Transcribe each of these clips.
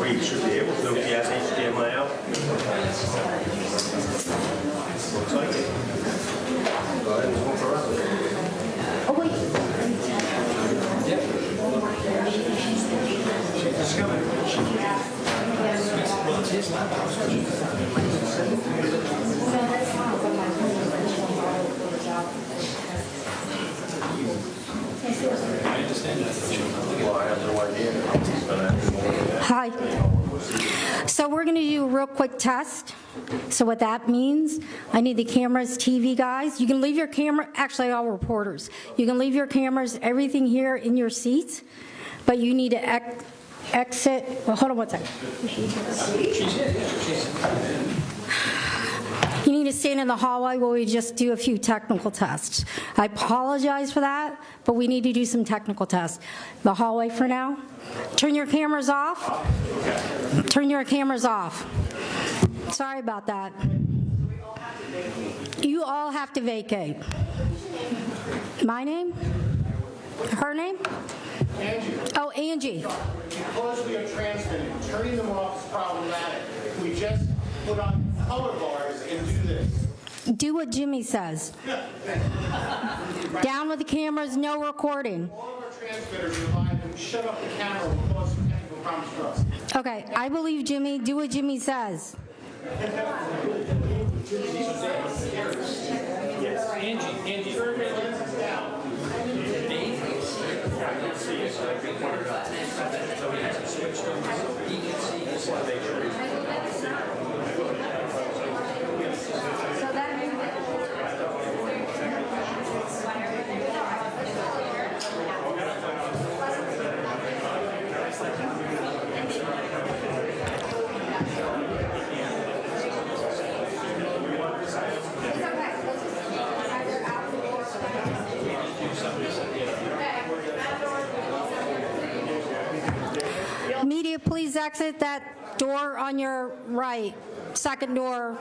We should be able to, if he has HDMI out. Looks like it. Go ahead and move around. Oh, wait. I understand that. Well, I have no idea. Hi. So we're going to do a real quick test. So what that means, I need the cameras, TV guys. You can leave your camera, actually all reporters. You can leave your cameras, everything here in your seats. but you need to exit, well, hold on one second. You need to stand in the hallway while we just do a few technical tests. I apologize for that, but we need to do some technical tests. The hallway for now. Turn your cameras off. Turn your cameras off. Sorry about that. You all have to vacate. My name? Her name? Angie. Oh, Angie. Because we are transmitting, turning them off is problematic. We just put on color bars and do this. Do what Jimmy says. Down with the cameras, no recording. All of our transmitters are live, and we shut off the camera and cause some technical problems for us. Okay, I believe Jimmy. Do what Jimmy says. Media, please exit that door on your right, second door.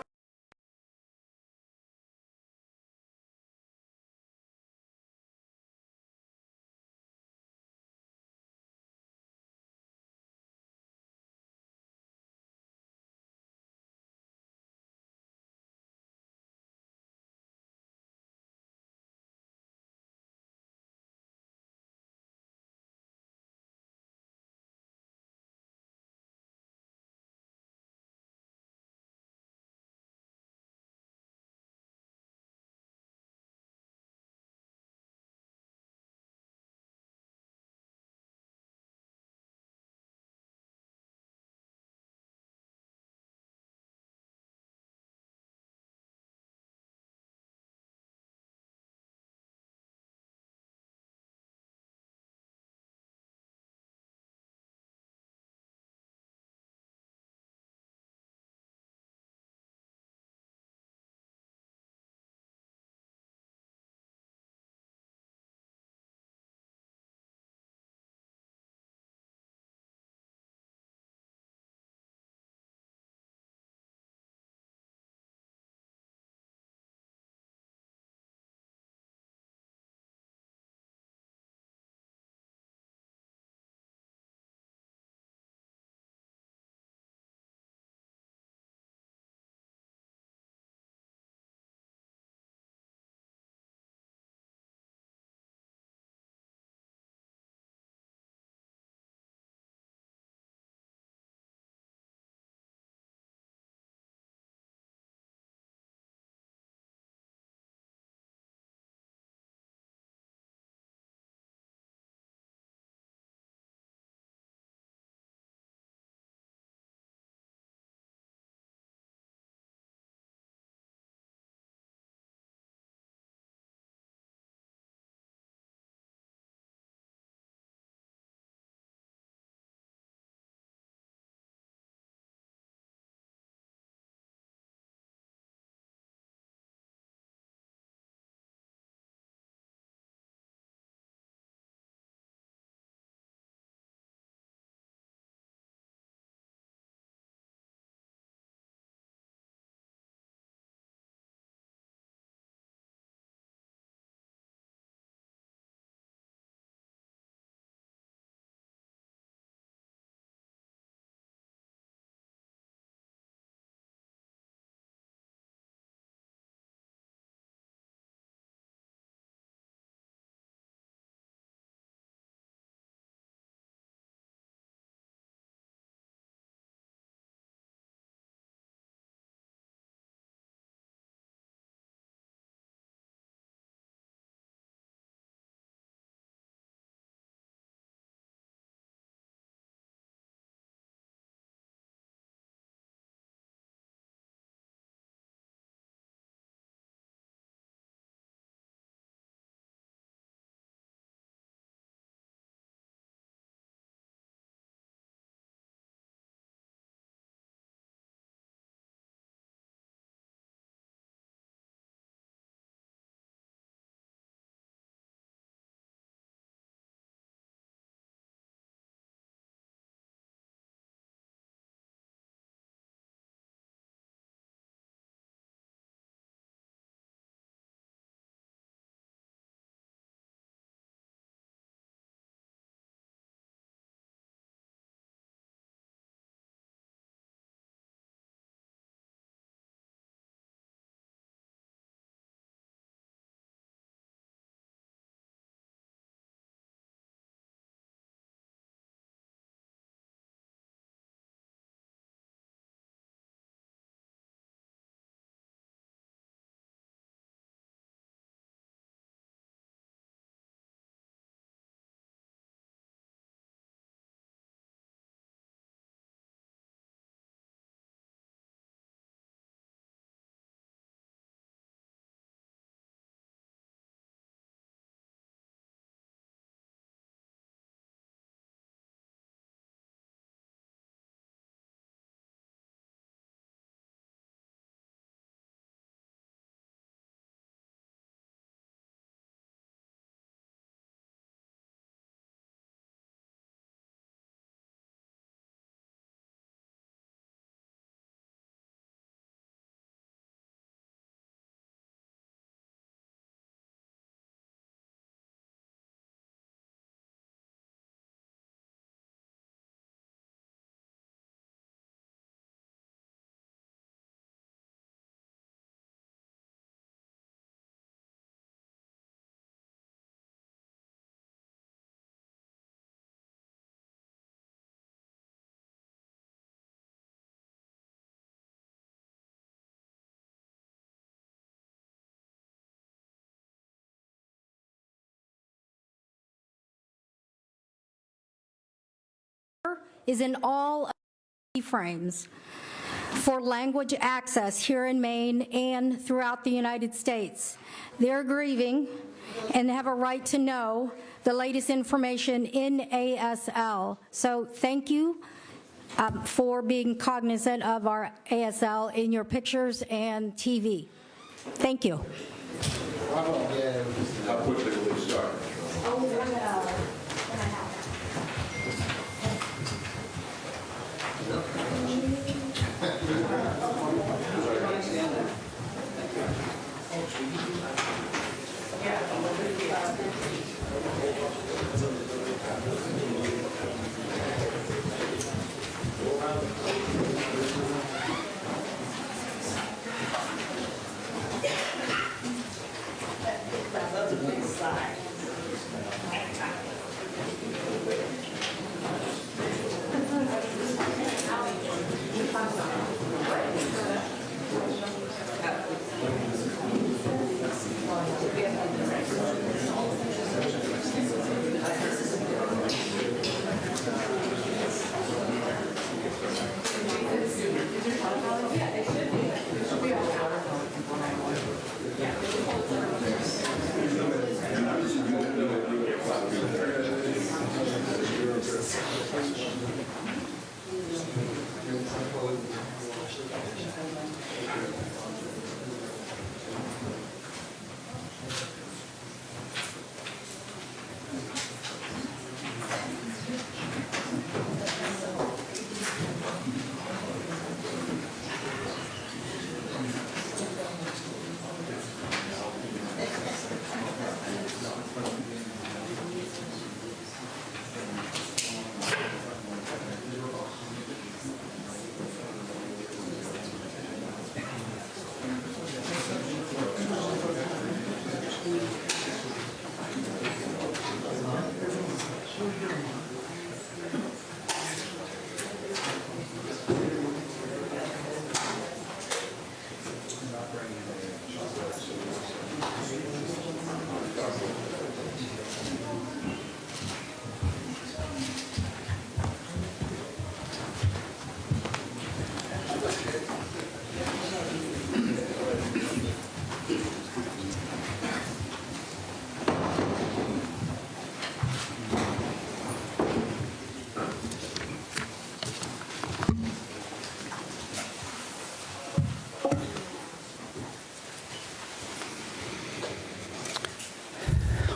is in all frames for language access here in Maine and throughout the United States. They're grieving and have a right to know the latest information in ASL. So thank you for being cognizant of our ASL in your pictures and TV. Thank you. How quickly will we start?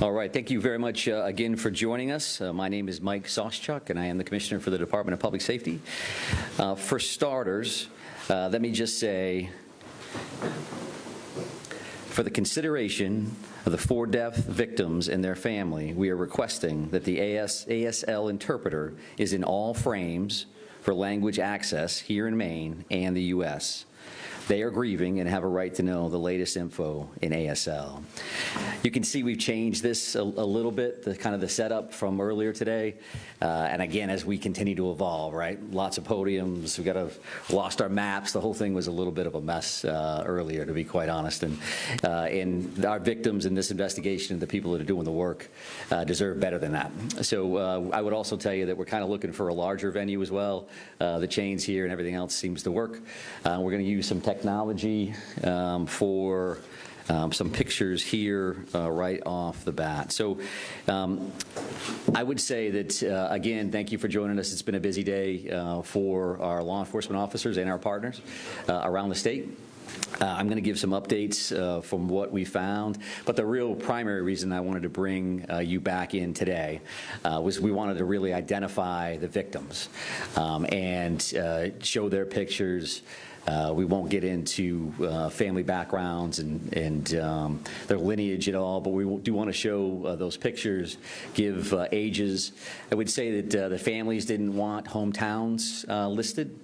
All right, thank you very much again for joining us. My name is Mike Soschuk, and I am the Commissioner for the Department of Public Safety. For starters, let me just say, for the consideration of the 4 deaf victims and their family, we are requesting that the ASL interpreter is in all frames for language access here in Maine and the U.S. They are grieving and have a right to know the latest info in ASL. You can see we've changed this a little bit, the kind of the setup from earlier today. And again, as we continue to evolve, right? Lots of podiums, lost our maps. The whole thing was a little bit of a mess earlier, to be quite honest. And our victims in this investigation, the people that are doing the work, deserve better than that. So I would also tell you that we're kind of looking for a larger venue as well. The chains here and everything else seems to work. We're going to use some technology for some pictures here right off the bat. So I would say that, again, thank you for joining us. It's been a busy day for our law enforcement officers and our partners around the state. I'm going to give some updates from what we found, but the real primary reason I wanted to bring you back in today was we wanted to really identify the victims and show their pictures. We won't get into family backgrounds and their lineage at all, but we do want to show those pictures, give ages. I would say that the families didn't want hometowns listed.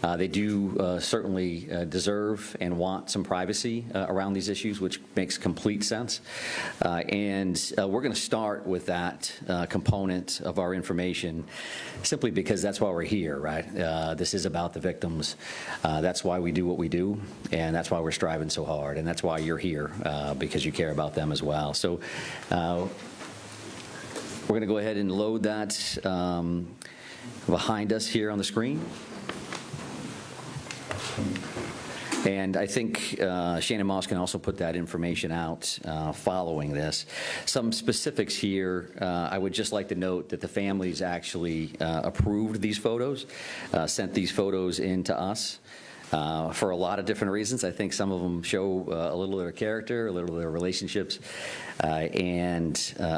They do certainly deserve and want some privacy around these issues, which makes complete sense. And we're going to start with that component of our information simply because that's why we're here, right? This is about the victims. That's why we do what we do, and that's why we're striving so hard, and that's why you're here, because you care about them as well. So we're going to go ahead and load that behind us here on the screen. And I think Shannon Moss can also put that information out following this. Some specifics here, I would just like to note that the families actually approved these photos, sent these photos in to us. For a lot of different reasons. I think some of them show a little of their character, a little of their relationships, and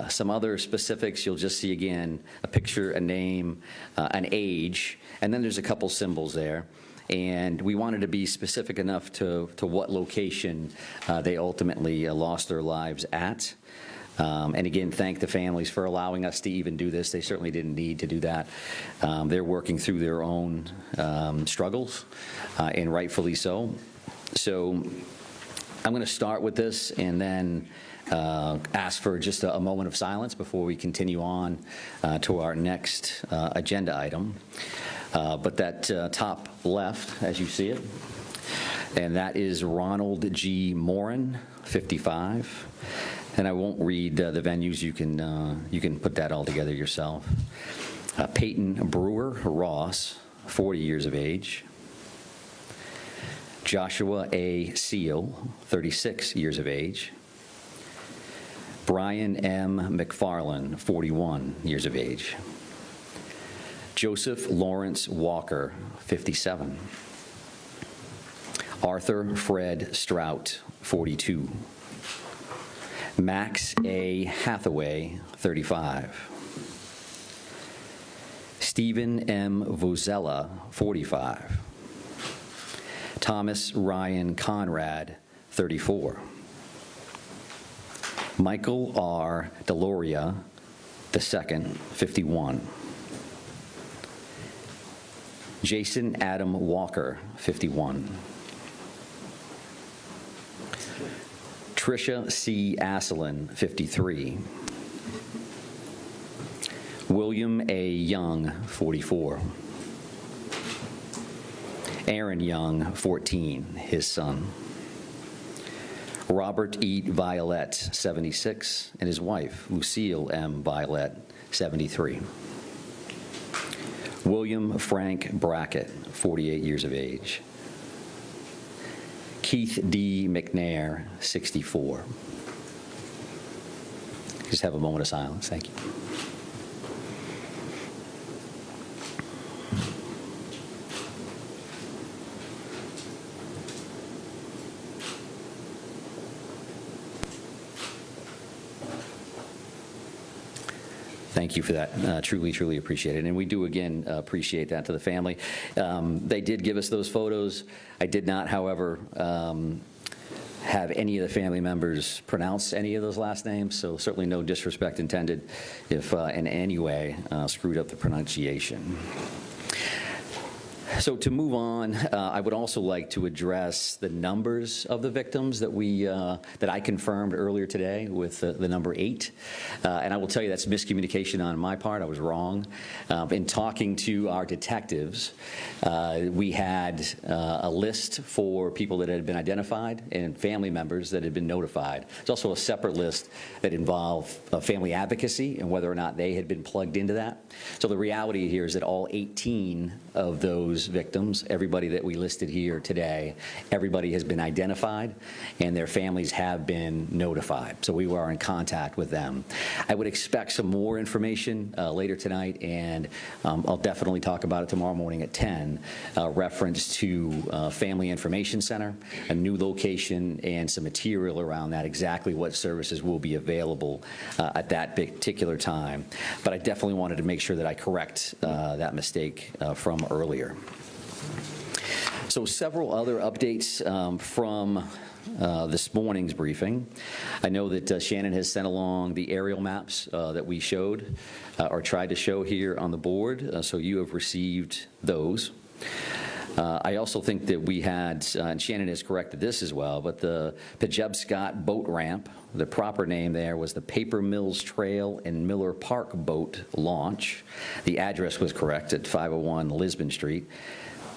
some other specifics. You'll just see, again, a picture, a name, an age, and then there's a couple symbols there. And we wanted to be specific enough to what location they ultimately lost their lives at. And again, thank the families for allowing us to even do this. They certainly didn't need to do that. They're working through their own struggles, and rightfully so. So I'm going to start with this and then ask for just a moment of silence before we continue on to our next agenda item. But that top left, as you see it, and that is Ronald G. Morin, 55. And I won't read the venues. You can put that all together yourself. Peyton Brewer Ross, 40 years of age. Joshua A. Seal, 36 years of age. Brian M. McFarland, 41 years of age. Joseph Lawrence Walker, 57. Arthur Fred Strout, 42. Max A. Hathaway, 35. Stephen M. Vozella, 45. Thomas Ryan Conrad, 34. Michael R. Deloria, II, 51. Jason Adam Walker, 51. Tricia C. Asselin, 53. William A. Young, 44. Aaron Young, 14, his son. Robert E. Violet, 76, and his wife, Lucille M. Violet, 73. William Frank Brackett, 48 years of age. Keith D. McNair, 64. Just have a moment of silence. Thank you. Thank you for that. Truly, truly appreciate it. And we do, again, appreciate that to the family. They did give us those photos. I did not, however, have any of the family members pronounce any of those last names, so certainly no disrespect intended if in any way screwed up the pronunciation. So to move on, I would also like to address the numbers of the victims that that I confirmed earlier today with the number 8. And I will tell you that's miscommunication on my part. I was wrong. In talking to our detectives, we had a list for people that had been identified and family members that had been notified. There's also a separate list that involved family advocacy and whether or not they had been plugged into that. So the reality here is that all 18 of those victims, everybody that we listed here today, everybody has been identified and their families have been notified. So we were in contact with them. I would expect some more information later tonight, and I'll definitely talk about it tomorrow morning at 10, reference to Family Information Center, a new location, and some material around that, exactly what services will be available at that particular time. But I definitely wanted to make sure that I correct that mistake from earlier. So several other updates from this morning's briefing. I know that Shannon has sent along the aerial maps that we showed or tried to show here on the board, so you have received those. I also think that we had, and Shannon has corrected this as well, but the Pejebscott boat ramp, the proper name there was the Paper Mills Trail and Miller Park boat launch. The address was correct at 501 Lisbon Street.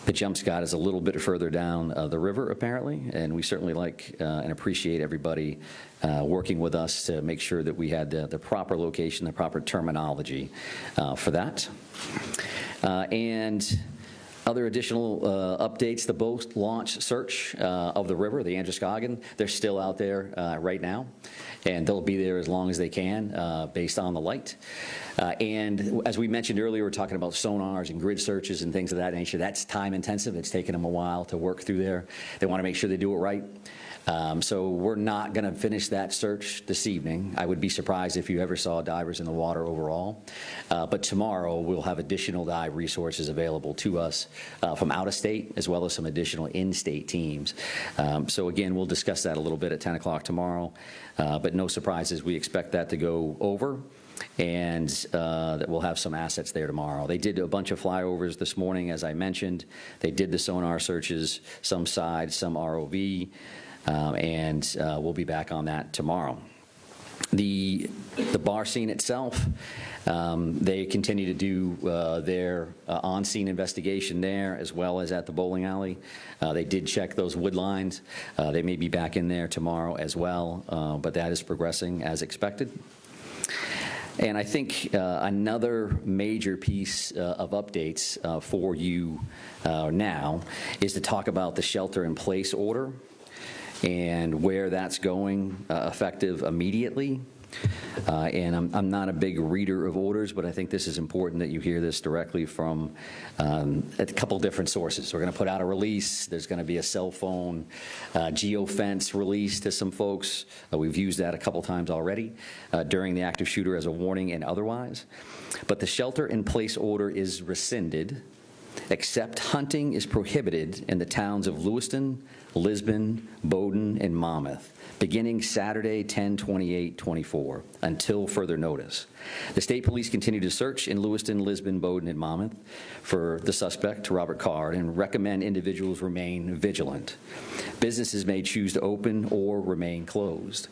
Pejebscott is a little bit further down the river, apparently, and we certainly like and appreciate everybody working with us to make sure that we had the proper location, the proper terminology for that. And other additional updates, the boat launch search of the river, the Androscoggin, they're still out there right now, and they'll be there as long as they can based on the light. And as we mentioned earlier, we're talking about sonars and grid searches and things of that nature. That's time intensive. It's taken them a while to work through there. They want to make sure they do it right. So we're not going to finish that search this evening. I would be surprised if you ever saw divers in the water overall. But tomorrow we'll have additional dive resources available to us from out of state, as well as some additional in-state teams. So again, we'll discuss that a little bit at 10 o'clock tomorrow. But no surprises, we expect that to go over, and that we'll have some assets there tomorrow. They did a bunch of flyovers this morning, as I mentioned. They did the sonar searches, some side, some ROV. And we'll be back on that tomorrow. The bar scene itself, they continue to do their on-scene investigation there, as well as at the bowling alley. They did check those wood lines. They may be back in there tomorrow as well, but that is progressing as expected. And I think another major piece of updates for you now is to talk about the shelter-in-place order and where that's going effective immediately. And I'm not a big reader of orders, but I think this is important that you hear this directly from a couple different sources. We're going to put out a release. There's going to be a cell phone geofence release to some folks. We've used that a couple times already during the active shooter as a warning and otherwise. But the shelter-in-place order is rescinded, except hunting is prohibited in the towns of Lewiston, Lisbon, Bowdoin, and Monmouth, beginning Saturday, 10/28/24, until further notice. The state police continue to search in Lewiston, Lisbon, Bowdoin, and Monmouth for the suspect, Robert Card, and recommend individuals remain vigilant. Businesses may choose to open or remain closed.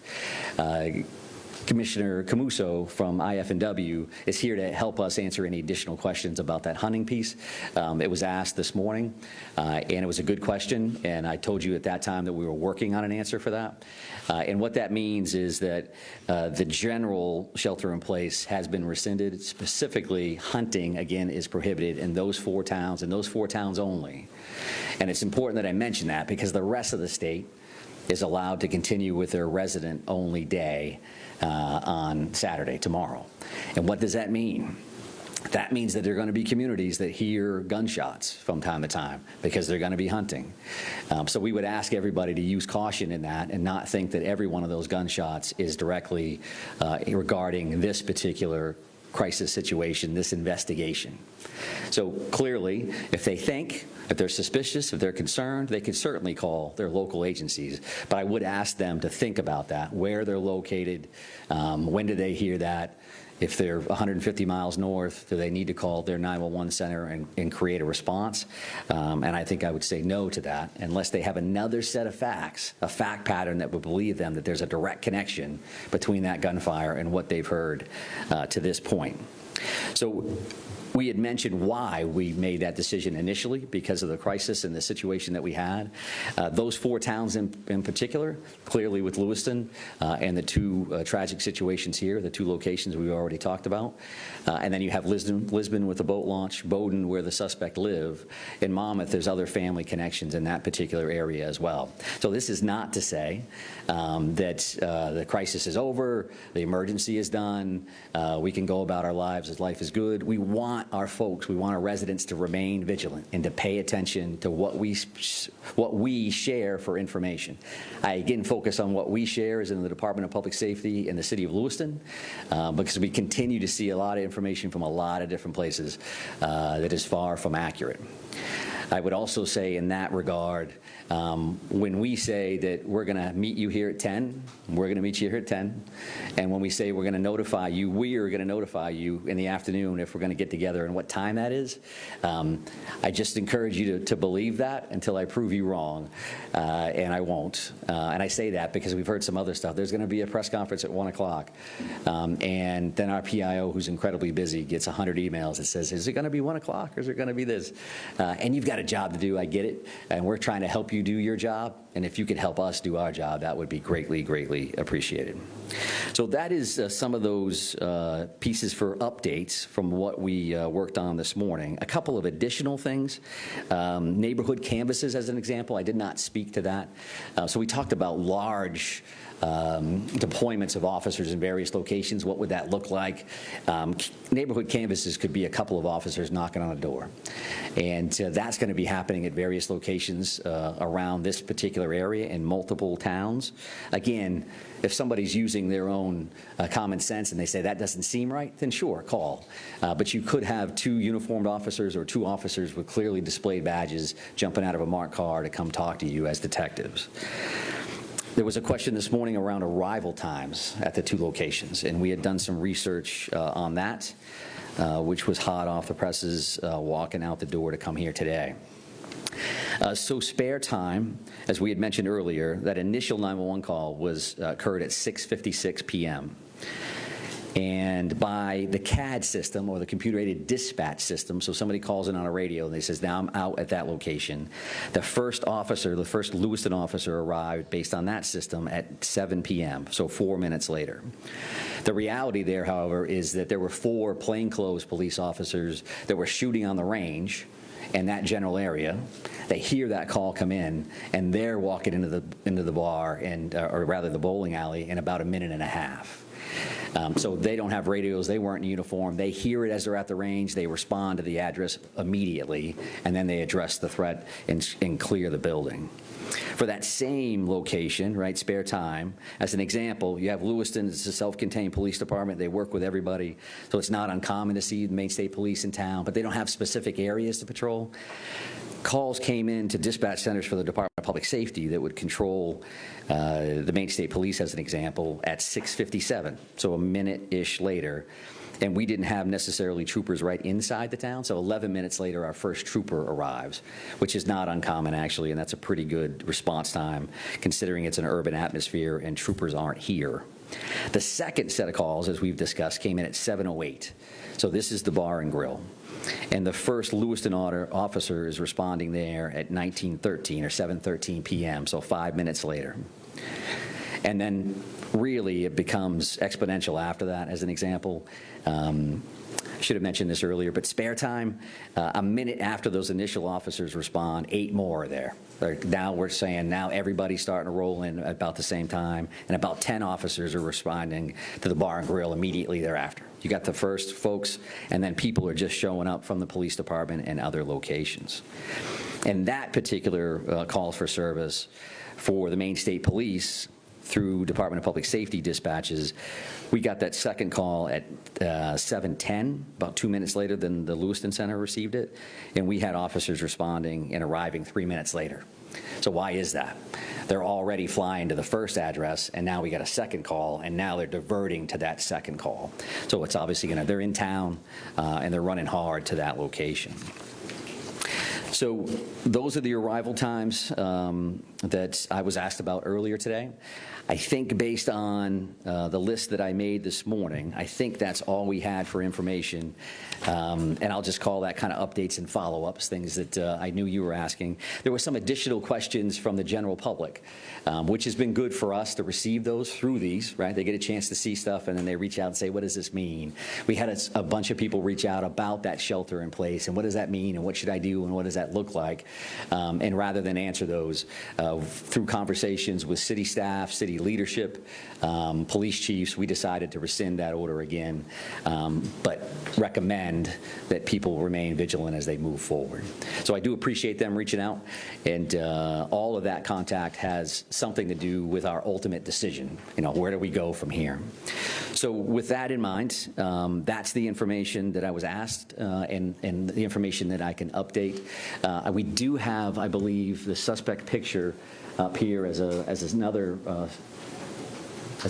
Commissioner Camuso from IF&W is here to help us answer any additional questions about that hunting piece. It was asked this morning, and it was a good question, and I told you at that time that we were working on an answer for that. And what that means is that the general shelter-in-place has been rescinded. Specifically, hunting, again, is prohibited in those 4 towns, and those 4 towns only. And it's important that I mention that because the rest of the state is allowed to continue with their resident-only day on Saturday, tomorrow. And what does that mean? That means that there are going to be communities that hear gunshots from time to time because they're going to be hunting. So we would ask everybody to use caution in that and not think that every one of those gunshots is directly regarding this particular crisis situation, this investigation. So clearly, if they think, if they're suspicious, if they're concerned, they can certainly call their local agencies. But I would ask them to think about that, where they're located, when do they hear that? If they're 150 miles north, do they need to call their 911 center and create a response? And I think I would say no to that unless they have another set of facts, a fact pattern that would believe them that there's a direct connection between that gunfire and what they've heard to this point. So we had mentioned why we made that decision initially, because of the crisis and the situation that we had. Those 4 towns in particular, clearly with Lewiston and the 2 tragic situations here, the 2 locations we already talked about. And then you have Lisbon with the boat launch, Bowdoin where the suspect live. In Monmouth, there's other family connections in that particular area as well. So this is not to say that the crisis is over, the emergency is done, we can go about our lives as life is good. We want our folks, we want our residents to remain vigilant and to pay attention to what we share for information. I again focus on what we share is in the Department of Public Safety in the city of Lewiston, because we continue to see a lot of information from a lot of different places that is far from accurate. I would also say in that regard, when we say that we're going to meet you here at 10, we're going to meet you here at 10. And when we say we're going to notify you, we are going to notify you in the afternoon if we're going to get together and what time that is. I just encourage you to believe that until I prove you wrong, and I won't. And I say that because we've heard some other stuff. There's going to be a press conference at 1 o'clock, and then our PIO, who's incredibly busy, gets 100 emails that says, is it going to be 1 o'clock or is it going to be this? And you've got got a job to do, I get it, and we're trying to help you do your job, and if you could help us do our job, that would be greatly, greatly appreciated. So that is some of those pieces for updates from what we worked on this morning. A couple of additional things. Neighborhood canvases, as an example, I did not speak to that. So we talked about large deployments of officers in various locations. What would that look like? Neighborhood canvases could be a couple of officers knocking on a door. And that's going to be happening at various locations around this particular area in multiple towns. Again, if somebody's using their own common sense and they say that doesn't seem right, then sure, call. But you could have 2 uniformed officers or 2 officers with clearly displayed badges jumping out of a marked car to come talk to you as detectives. There was a question this morning around arrival times at the 2 locations, and we had done some research on that, which was hot off the presses walking out the door to come here today. So spare time, as we had mentioned earlier, that initial 911 call occurred at 6:56 p.m. And by the CAD system, or the computer-aided dispatch system, so somebody calls in on a radio and they says, now I'm out at that location. The first officer, the first Lewiston officer arrived based on that system at 7 p.m., so 4 minutes later. The reality there, however, is that there were 4 plainclothes police officers that were shooting on the range in that general area. They hear that call come in, and they're walking into the bar, or rather the bowling alley, in about a minute and a half. So they don't have radios, they weren't in uniform, they hear it as they're at the range, they respond to the address immediately, and then they address the threat and clear the building. For that same location, right, spare time, as an example, you have Lewiston, it's a self-contained police department, they work with everybody, so it's not uncommon to see the Maine State Police in town, but they don't have specific areas to patrol. Calls came in to dispatch centers for the Department of Public Safety that would control the Maine State Police, as an example, at 6:57, so a minute-ish later. And we didn't have necessarily troopers right inside the town, so 11 minutes later our first trooper arrives, which is not uncommon actually, and that's a pretty good response time considering it's an urban atmosphere and troopers aren't here. The second set of calls, as we've discussed, came in at 7:08. So this is the bar and grill. And the first Lewiston officer is responding there at 19:13 or 7:13 p.m., so 5 minutes later. And then really it becomes exponential after that, as an example. Should have mentioned this earlier, but spare time, a minute after those initial officers respond, 8 more are there. Now we're saying now everybody's starting to roll in at about the same time, and about 10 officers are responding to the bar and grill immediately thereafter. You got the first folks, and then people are just showing up from the police department and other locations. And that particular call for service for the Maine State Police through Department of Public Safety dispatches, we got that second call at 7:10, about 2 minutes later than the Lewiston Center received it, and we had officers responding and arriving 3 minutes later. So why is that? They're already flying to the first address, and now we got a second call, and now they're diverting to that second call. So it's obviously they're in town, and they're running hard to that location. So those are the arrival times that I was asked about earlier today. I think based on the list that I made this morning, I think that's all we had for information. And I'll just call that kind of updates and follow-ups, things that I knew you were asking. There were some additional questions from the general public, which has been good for us to receive those through these, right? They get a chance to see stuff, and then they reach out and say, what does this mean? We had a bunch of people reach out about that shelter in place, and what does that mean, and what should I do, and what does that look like? And rather than answer those through conversations with city staff, city leadership, police chiefs, we decided to rescind that order again, but recommend that people remain vigilant as they move forward. So I do appreciate them reaching out, and all of that contact has something to do with our ultimate decision. Where do we go from here? So with that in mind, that's the information that I was asked, and the information that I can update. We do have, I believe, the suspect picture up here as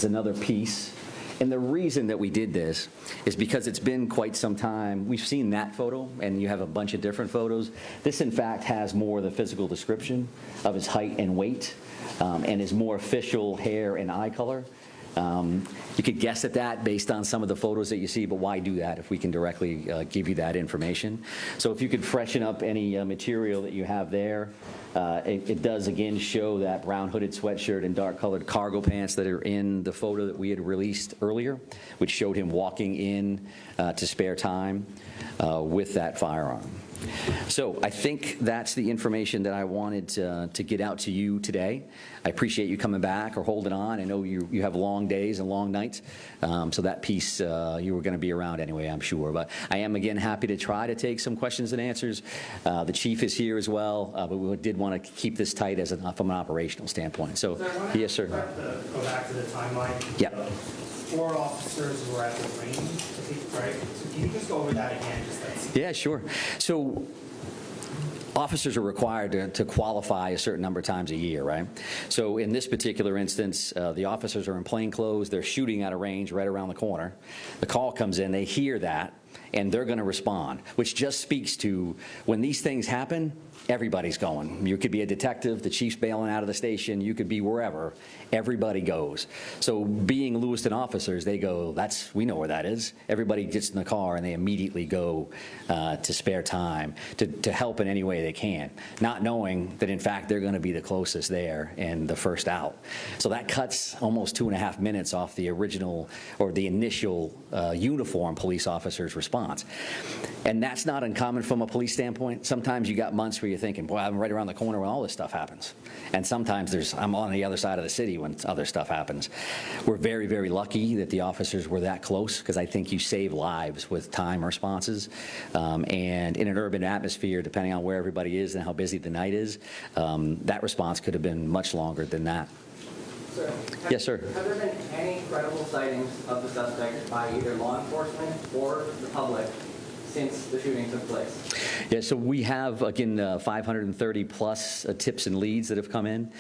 another piece. And the reason that we did this is because it's been quite some time. We've seen that photo, and you have a bunch of different photos. This, in fact, has more of the physical description of his height and weight, and his more official hair and eye color. You could guess at that based on some of the photos that you see, but why do that if we can directly give you that information? So if you could freshen up any material that you have there. It does again show that brown hooded sweatshirt and dark colored cargo pants that are in the photo that we had released earlier, which showed him walking in to spare time with that firearm. So I think that's the information that I wanted to get out to you today. I appreciate you coming back or holding on. I know you have long days and long nights, so that piece you were going to be around anyway, I'm sure. But I am, again, happy to try to take some questions and answers. The chief is here as well, but we did want to keep this tight from an operational standpoint. So, yes, sir. Go back to the timeline. Yeah. 4 officers were at the range, right? So can you just go over that again? Yeah, sure. So officers are required to qualify a certain number of times a year, right? So in this particular instance, the officers are in plain clothes. They're shooting at a range right around the corner. The call comes in. They hear that, and they're going to respond, which just speaks to when these things happen, everybody's going. You could be a detective, the chief's bailing out of the station, you could be wherever. Everybody goes. So being Lewiston officers, they go, we know where that is. Everybody gets in the car and they immediately go to spare time to help in any way they can, not knowing that in fact they're going to be the closest there and the first out. So that cuts almost 2.5 minutes off the original or the initial uniform police officer's response. And that's not uncommon from a police standpoint. Sometimes you got months where you're thinking, boy, I'm right around the corner when all this stuff happens. And sometimes I'm on the other side of the city when other stuff happens. We're very, very lucky that the officers were that close, because I think you save lives with time responses. And in an urban atmosphere, depending on where everybody is and how busy the night is, that response could have been much longer than that. Sir, yes, sir. Have there been any credible sightings of the suspect by either law enforcement or the public since the shooting took place? Yeah, so we have, again, 530 plus tips and leads that have come in.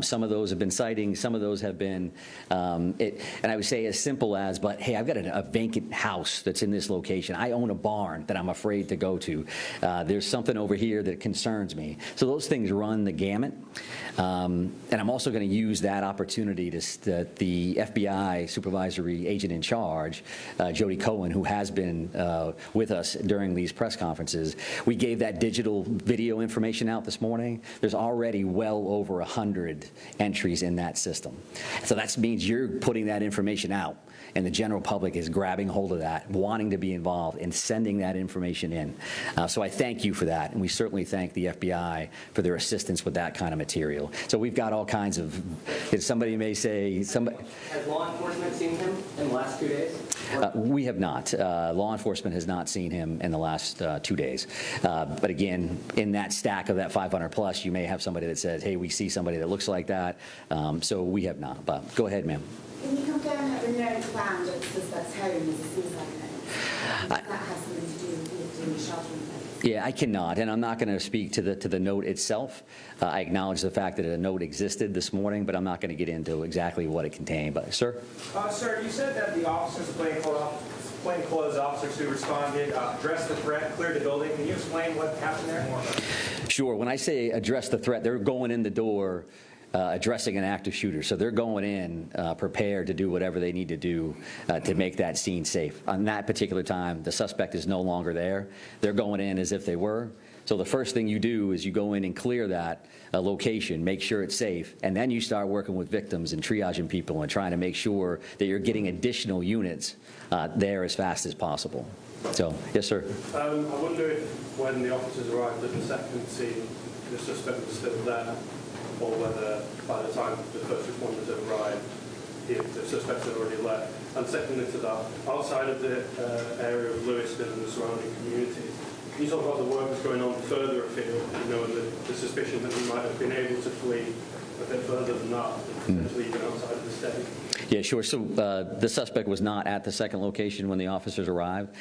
Some of those have been sightings. Some of those have been, and I would say as simple as, but hey, I've got a vacant house that's in this location. I own a barn that I'm afraid to go to. There's something over here that concerns me. So those things run the gamut. And I'm also going to use that opportunity to the FBI supervisory agent in charge, Jody Cohen, who has been with us during these press conferences. We gave that digital video information out this morning. There's already well over 100 entries in that system. So that means you're putting that information out, and the general public is grabbing hold of that, wanting to be involved, and sending that information in. So I thank you for that, and we certainly thank the FBI for their assistance with that kind of material. So we've got all kinds of, somebody may say, Has law enforcement seen him in the last 2 days? We have not. Law enforcement has not seen him in the last 2 days. But again, in that stack of that 500 plus, you may have somebody that says, hey, we see somebody that looks like that. So we have not. But go ahead, ma'am. Can you confirm that the note found at the suspect's home is a suicide note? Does that have something to do with the sheltering place? Yeah, I cannot, and I'm not going to speak to the note itself. I acknowledge the fact that a note existed this morning, but I'm not going to get into exactly what it contained. But, sir? Sir, you said that the officers, plainclothes officers who responded, addressed the threat, cleared the building. Can you explain what happened there? Sure. When I say address the threat, they're going in the door addressing an active shooter. So they're going in prepared to do whatever they need to do to make that scene safe. On that particular time, the suspect is no longer there. They're going in as if they were. So the first thing you do is you go in and clear that location, make sure it's safe, and then you start working with victims and triaging people and trying to make sure that you're getting additional units there as fast as possible. So, yes, sir. I wonder if when the officers arrived at the second scene, the suspect was still there, or whether by the time the first responders arrived, the suspect had already left. And secondly to that, outside of the area of Lewiston and the surrounding communities, can you talk about the work that's going on further afield, and the suspicion that we might have been able to flee a bit further than that, potentially even outside of the state? Yeah, sure. So the suspect was not at the second location when the officers arrived.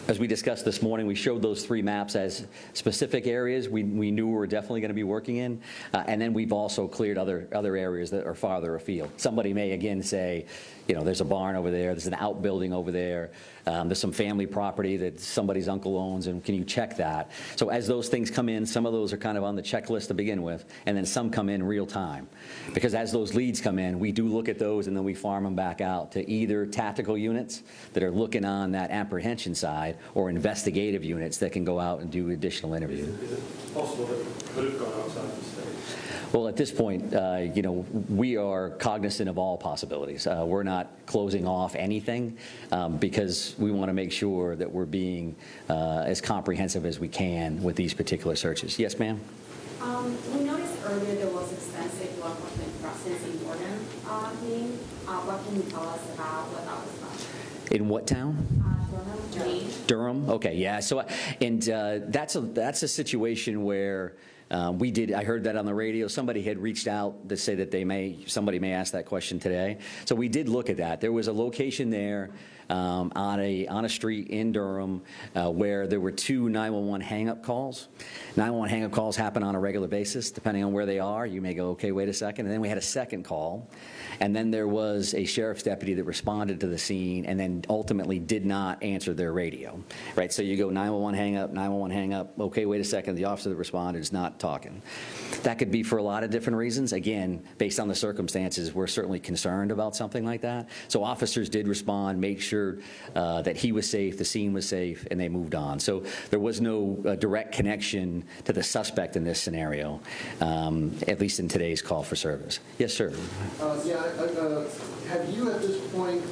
As we discussed this morning, we showed those 3 maps as specific areas we knew we were definitely going to be working in, and then we've also cleared other areas that are farther afield. Somebody may again say, there's a barn over there, there's an outbuilding over there, there's some family property that somebody's uncle owns, and can you check that? So as those things come in, some of those are kind of on the checklist to begin with, and then some come in real time. Because as those leads come in, we do look at those and then we farm them back out to either tactical units that are looking on that apprehension side or investigative units that can go out and do additional interviews. Is it possible that it could have gone outside the state? Well, at this point, we are cognizant of all possibilities. We're not closing off anything because we want to make sure that we're being as comprehensive as we can with these particular searches. Yes, ma'am? We noticed earlier there was extensive law enforcement presence in Durham, Maine. What can you tell us about what that was about? In what town? Durham, Maine. Durham? Okay, yeah. So, and that's a situation where I heard that on the radio. Somebody had reached out to say that somebody may ask that question today. So we did look at that. There was a location there on a street in Durham where there were 2 911 hang-up calls. 911 hang-up calls happen on a regular basis. Depending on where they are, you may go, okay, wait a second. And then we had a second call. And then there was a sheriff's deputy that responded to the scene and then ultimately did not answer their radio, right? So you go 911 hang-up, 911 hang-up, okay, wait a second, the officer that responded is not talking. That could be for a lot of different reasons. Again, based on the circumstances, we're certainly concerned about something like that. So officers did respond, made sure that he was safe, the scene was safe, and they moved on. So there was no direct connection to the suspect in this scenario, at least in today's call for service. Yes, sir. Have you at this point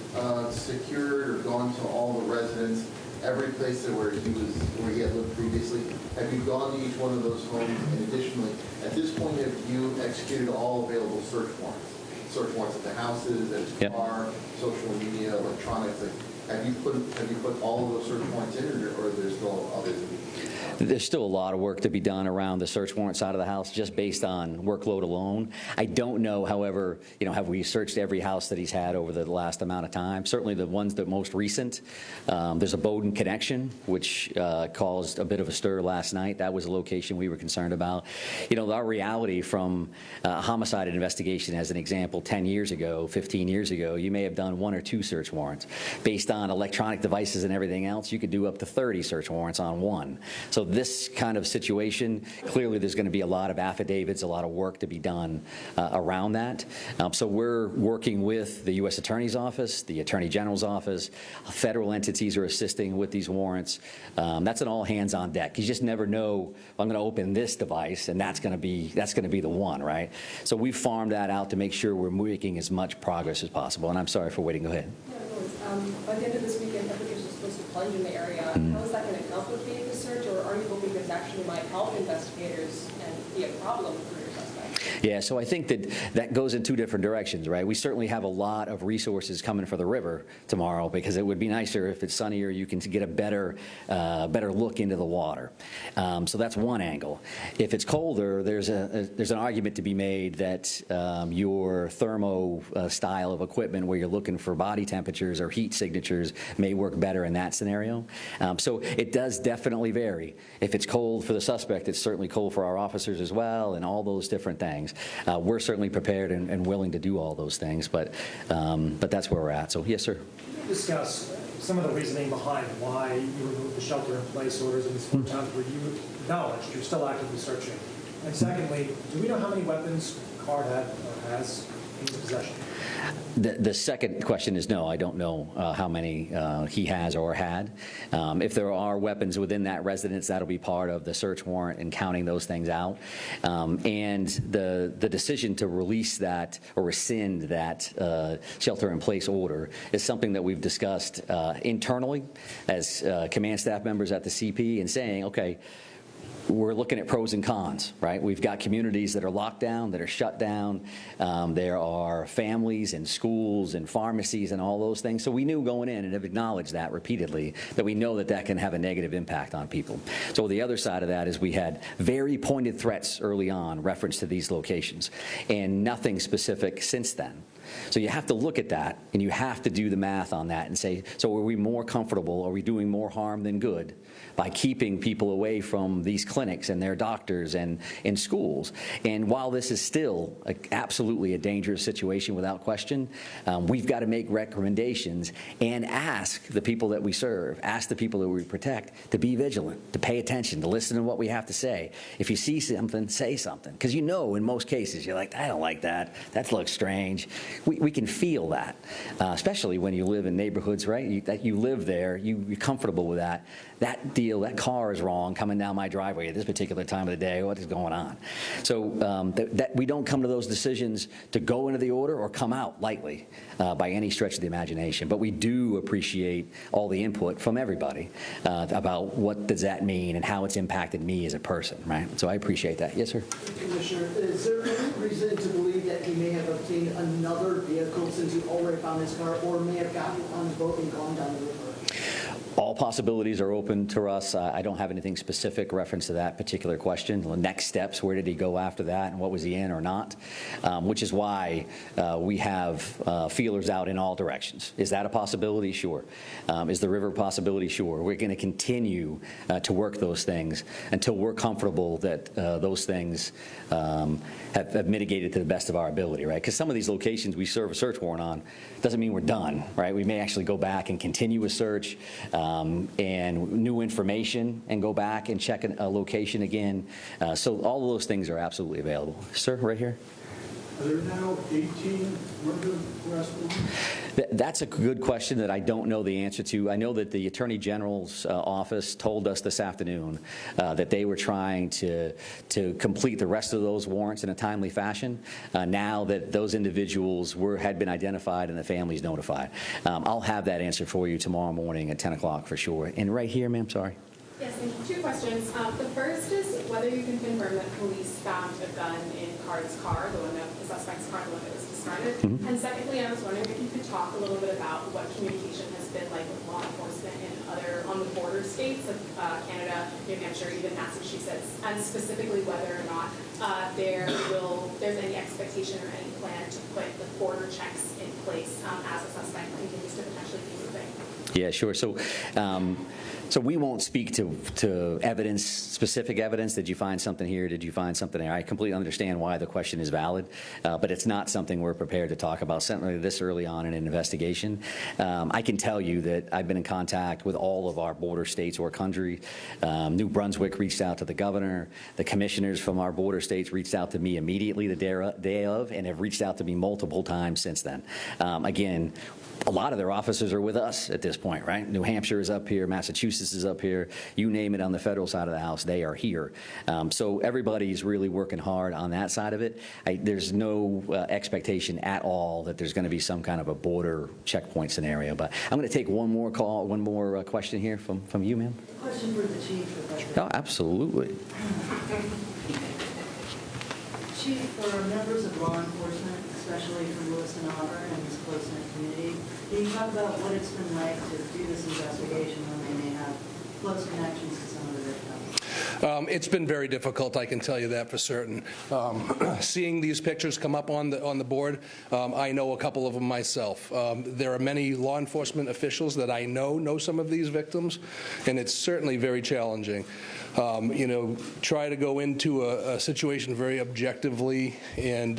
secured or gone to all the residents, every place where he had lived previously? Have you gone to each one of those homes? And additionally, at this point, have you executed all available search warrants? Search warrants at the houses, at his car, social media, electronics. Have you put all of those search warrants in, or are there still others to be? There's still a lot of work to be done around the search warrant side of the house, just based on workload alone. I don't know, however, have we searched every house that he's had over the last amount of time? Certainly the ones that most recent. There's a Bowdoin connection, which caused a bit of a stir last night. That was a location we were concerned about. Our reality from a homicide investigation, as an example, 10 years ago, 15 years ago, you may have done 1 or 2 search warrants. Based on electronic devices and everything else, you could do up to 30 search warrants on one. So this kind of situation, clearly there's going to be a lot of affidavits, a lot of work to be done around that. So we're working with the U.S. Attorney's Office, the Attorney General's Office. Federal entities are assisting with these warrants. That's an all hands on deck. You just never know, I'm going to open this device and that's going to be the one, right? So we've farmed that out to make sure we're making as much progress as possible. And I'm sorry for waiting. Go ahead. By the end of this weekend, temperatures are supposed to plunge in the area. How is that going to complicate the search, or are you hoping this actually might help investigators and be a problem for your suspect? Yeah, so I think that goes in 2 different directions, right? We certainly have a lot of resources coming for the river tomorrow, because it would be nicer if it's sunnier, you can get a better look into the water. So that's one angle. If it's colder, there's an argument to be made that your thermo style of equipment, where you're looking for body temperatures or heat signatures, may work better in that scenario. So it does definitely vary. If it's cold for the suspect, it's certainly cold for our officers as well, and all those different things. We're certainly prepared and willing to do all those things, but that's where we're at. So yes, sir. Can you discuss some of the reasoning behind why you removed the shelter-in-place orders in these 4 towns where you acknowledged you're still actively searching? And secondly, do we know how many weapons Card had or has in his possession? The second question is no, I don't know how many he has or had. If there are weapons within that residence, that'll be part of the search warrant and counting those things out. And the decision to release that or rescind that shelter-in-place order is something that we've discussed internally as command staff members at the CP, and saying, okay, we're looking at pros and cons, right? We've got communities that are locked down, that are shut down. There are families and schools and pharmacies and all those things. So we knew going in, and have acknowledged that repeatedly, that we know that can have a negative impact on people. So the other side of that is we had very pointed threats early on reference to these locations, and nothing specific since then. So you have to look at that, and you have to do the math on that and say, so are we more comfortable, are we doing more harm than good by keeping people away from these clinics and their doctors and in schools? And while this is still absolutely a dangerous situation without question, we've got to make recommendations and ask the people that we serve, ask the people that we protect to be vigilant, to pay attention, to listen to what we have to say. If you see something, say something. Because you know in most cases, you're like, I don't like that. That looks strange. We can feel that, especially when you live in neighborhoods, right? That you live there, you're comfortable with that. That deal, that car is wrong coming down my driveway at this particular time of the day. What is going on? So that we don't come to those decisions to go into the order or come out lightly by any stretch of the imagination. But we do appreciate all the input from everybody about what does that mean and how it's impacted me as a person, right? So I appreciate that. Yes, sir? Commissioner, is there any reason to believe that he may have obtained another vehicle since you already found his car, or may have gotten on the boat and gone down the river? All possibilities are open to us. I don't have anything specific reference to that particular question. The next steps, where did he go after that, and what was he in or not? Which is why we have feelers out in all directions. Is that a possibility? Sure. Is the river a possibility? Sure. We're going to continue to work those things until we're comfortable that those things have mitigated to the best of our ability, right? Because some of these locations we serve a search warrant on doesn't mean we're done, right? We may actually go back and continue a search and new information and go back and check a location again. So all of those things are absolutely available. Sir, right here. Are there now 18 murder arrest warrants? That's a good question that I don't know the answer to. I know that the Attorney General's office told us this afternoon that they were trying to complete the rest of those warrants in a timely fashion. Now that those individuals had been identified and the families notified. I'll have that answer for you tomorrow morning at 10 o'clock for sure. And right here, ma'am, sorry. Yes, thank you. Two questions. The first is whether you can confirm that police found a gun in Card's car, the suspect's car, the one that was discarded. Mm-hmm. And secondly, I was wondering if you could talk a little bit about what communication has been like with law enforcement in on the border states of Canada, New Hampshire, even Massachusetts, and specifically whether or not there's any expectation or any plan to put the border checks in place as a suspect continues to potentially be moving. Yeah, sure. So we won't speak to evidence, specific evidence. Did you find something here? Did you find something there? I completely understand why the question is valid, but it's not something we're prepared to talk about, certainly this early on in an investigation. I can tell you that I've been in contact with all of our border states or country. New Brunswick reached out to the governor. The commissioners from our border states reached out to me immediately the day of and have reached out to me multiple times since then. Again, a lot of their officers are with us at this point, right? New Hampshire is up here, Massachusetts is up here, you name it on the federal side of the house, they are here. So everybody's really working hard on that side of it. There's no expectation at all that there's going to be some kind of a border checkpoint scenario. But I'm going to take one more call, one more question here from you, ma'am. Question for the chief. Oh, absolutely. Chief, for members of law enforcement, especially from Lewiston Auburn and this close-knit community, can you talk about what it's been like to do this investigation when they may have close connections to some of the victims? It's been very difficult, I can tell you that for certain. Seeing these pictures come up on the board, I know a couple of them myself. There are many law enforcement officials that I know some of these victims, and it's certainly very challenging. Try to go into a situation very objectively and,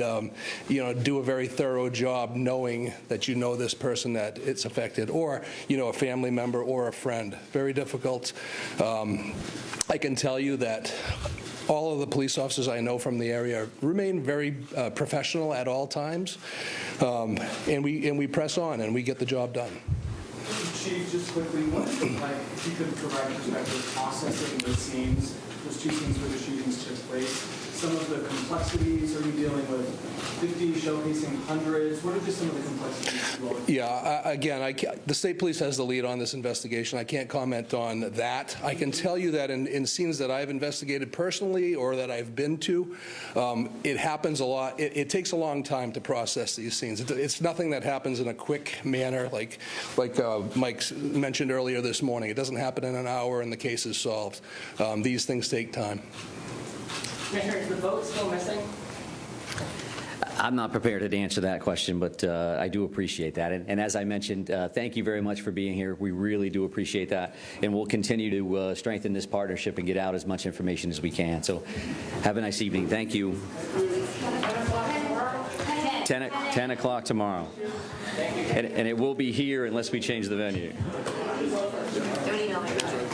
do a very thorough job knowing that you know this person that it's affected, or, a family member or a friend. Very difficult. I can tell you that all of the police officers I know from the area remain very professional at all times, and we press on and we get the job done. Chief, just quickly, what is it like, if you could provide perspective, processing those scenes, those two scenes where the shootings took place? Some of the complexities, are you dealing with 50, showcasing hundreds? What are just some of the complexities? Yeah, again, the state police has the lead on this investigation. I can't comment on that. I can tell you that in scenes that I've investigated personally or that I've been to, it happens a lot. It takes a long time to process these scenes. It's nothing that happens in a quick manner like Mike mentioned earlier this morning. It doesn't happen in an hour and the case is solved. These things take time. Commissioner, is the boat still missing? I'm not prepared to answer that question, but I do appreciate that. And as I mentioned, thank you very much for being here. We really do appreciate that. And we'll continue to strengthen this partnership and get out as much information as we can. So have a nice evening. Thank you. 10 o'clock tomorrow. And it will be here unless we change the venue. Don't email me about it.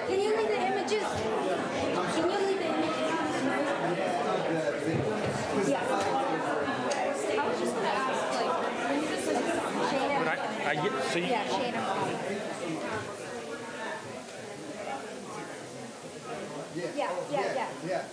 Can you leave the images? Can you leave the images? Yeah. I was just gonna ask, like, when you just Shane and yeah, Shane and Bobby. Yeah.